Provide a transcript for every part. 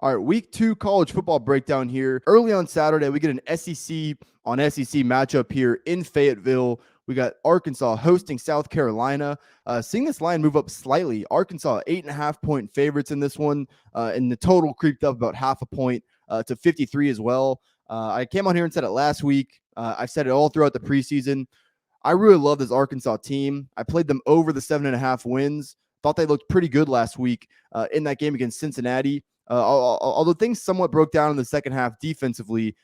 All right, week 2 college football breakdown here. Early on Saturday, we get an SEC on SEC matchup here in Fayetteville. We got Arkansas hosting South Carolina. Seeing this line move up slightly. Arkansas 8.5-point favorites in this one, and the total creeped up about half a point to 53 as well. I came on here and said it last week. I've said it all throughout the preseason. I really love this Arkansas team. I played them over the 7.5 wins. Thought they looked pretty good last week in that game against Cincinnati. Although things somewhat broke down in the second half defensively,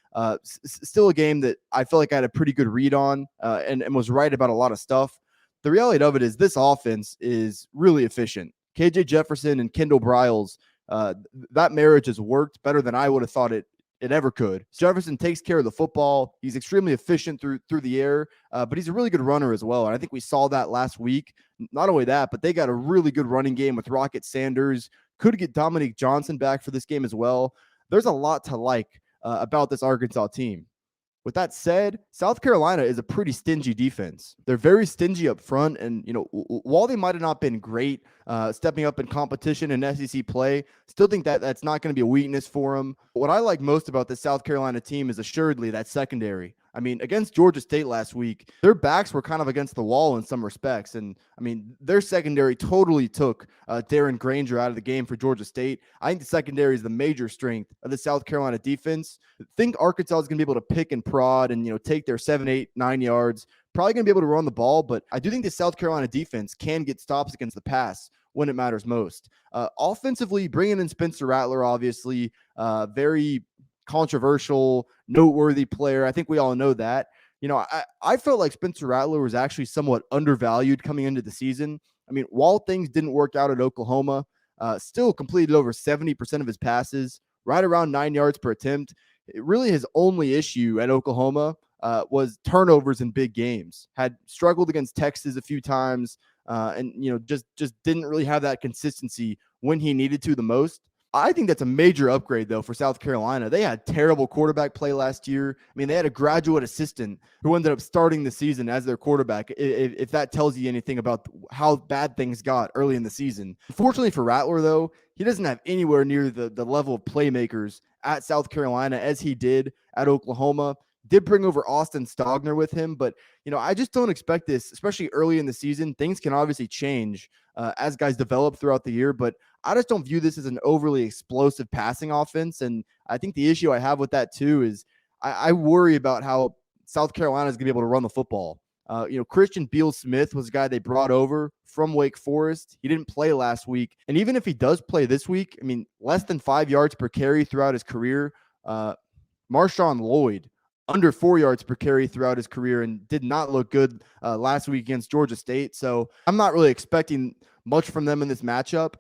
still a game that I felt like I had a pretty good read on and was right about a lot of stuff. The reality of it is this offense is really efficient. KJ Jefferson and Kendall Briles, that marriage has worked better than I would have thought it ever could. Jefferson takes care of the football. He's extremely efficient through the air, but he's a really good runner as well. And I think we saw that last week. Not only that, but they got a really good running game with Rocket Sanders. Could get Dominique Johnson back for this game as well. There's a lot to like about this Arkansas team. With that said, South Carolina is a pretty stingy defense. They're very stingy up front, and while they might have not been great stepping up in competition and SEC play, still think that that's not going to be a weakness for them. What I like most about this South Carolina team is assuredly that secondary. I mean, against Georgia State last week, their backs were kind of against the wall in some respects. And, I mean, their secondary totally took Darren Granger out of the game for Georgia State. I think the secondary is the major strength of the South Carolina defense. I think Arkansas is going to be able to pick and prod and, take their 7, 8, 9 yards. Probably going to be able to run the ball, but I do think the South Carolina defense can get stops against the pass when it matters most. Offensively, bringing in Spencer Rattler, obviously, very controversial, noteworthy player. I think we all know that. I felt like Spencer Rattler was actually somewhat undervalued coming into the season. I mean, while things didn't work out at Oklahoma, still completed over 70% of his passes, right around 9 yards per attempt. Really his only issue at Oklahoma was turnovers in big games. Had struggled against Texas a few times, and just didn't really have that consistency when he needed to the most. I think that's a major upgrade, though, for South Carolina. They had terrible quarterback play last year. I mean, they had a graduate assistant who ended up starting the season as their quarterback, if that tells you anything about how bad things got early in the season. Unfortunately for Rattler, though, he doesn't have anywhere near the level of playmakers at South Carolina as he did at Oklahoma. Did bring over Austin Stogner with him, but I just don't expect this, especially early in the season. Things can obviously change as guys develop throughout the year, but I just don't view this as an overly explosive passing offense. And I think the issue I have with that too is I worry about how South Carolina is going to be able to run the football. Christian Beal-Smith was a guy they brought over from Wake Forest. He didn't play last week, and even if he does play this week, I mean, less than 5 yards per carry throughout his career. Marshawn Lloyd, under 4 yards per carry throughout his career, and did not look good last week against Georgia State. So I'm not really expecting much from them in this matchup.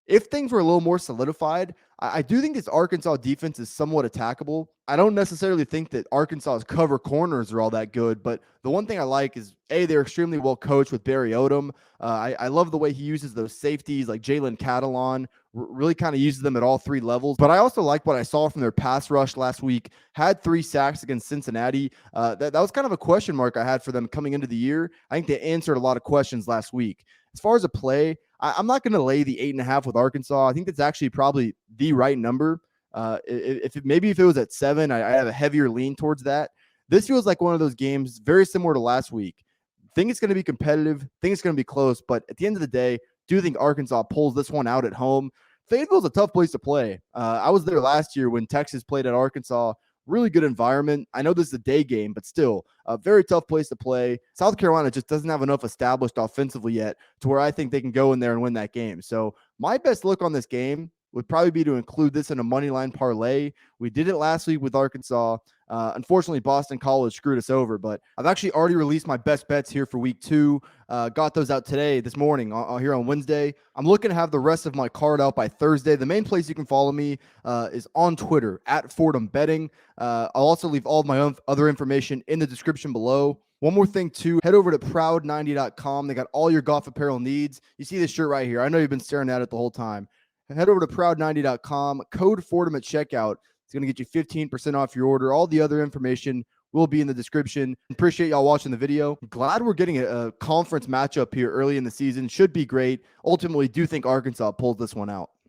If things were a little more solidified, I do think this Arkansas defense is somewhat attackable. I don't necessarily think that Arkansas's cover corners are all that good, but the one thing I like is, they're extremely well coached with Barry Odom. I love the way he uses those safeties like Jalen Catalon, really kind of uses them at all three levels. But I also like what I saw from their pass rush last week. Had 3 sacks against Cincinnati. That was kind of a question mark I had for them coming into the year. I think they answered a lot of questions last week. As far as a play, I'm not going to lay the 8.5 with Arkansas. I think that's actually probably the right number. If it was at 7, I have a heavier lean towards that. This feels like one of those games very similar to last week. Think it's going to be competitive. Think it's going to be close. But at the end of the day, do think Arkansas pulls this one out at home. Fayetteville's a tough place to play. I was there last year when Texas played at Arkansas. Really good environment. I know this is a day game, but still a very tough place to play. South Carolina just doesn't have enough established offensively yet to where I think they can go in there and win that game. So my best look on this game would probably be to include this in a money line parlay. We did it last week with Arkansas. Unfortunately, Boston College screwed us over, but I've actually already released my best bets here for week 2. Got those out this morning here on Wednesday. I'm looking to have the rest of my card out by Thursday. The main place you can follow me is on Twitter at Fordham Betting. I'll also leave all of my other information in the description below. One more thing, too, head over to proud90.com. They got all your golf apparel needs. You see this shirt right here. I know you've been staring at it the whole time. Head over to proud90.com. Code Fordham at checkout. It's going to get you 15% off your order. All the other information will be in the description. Appreciate y'all watching the video. Glad we're getting a conference matchup here early in the season. Should be great. Ultimately, do think Arkansas pulls this one out.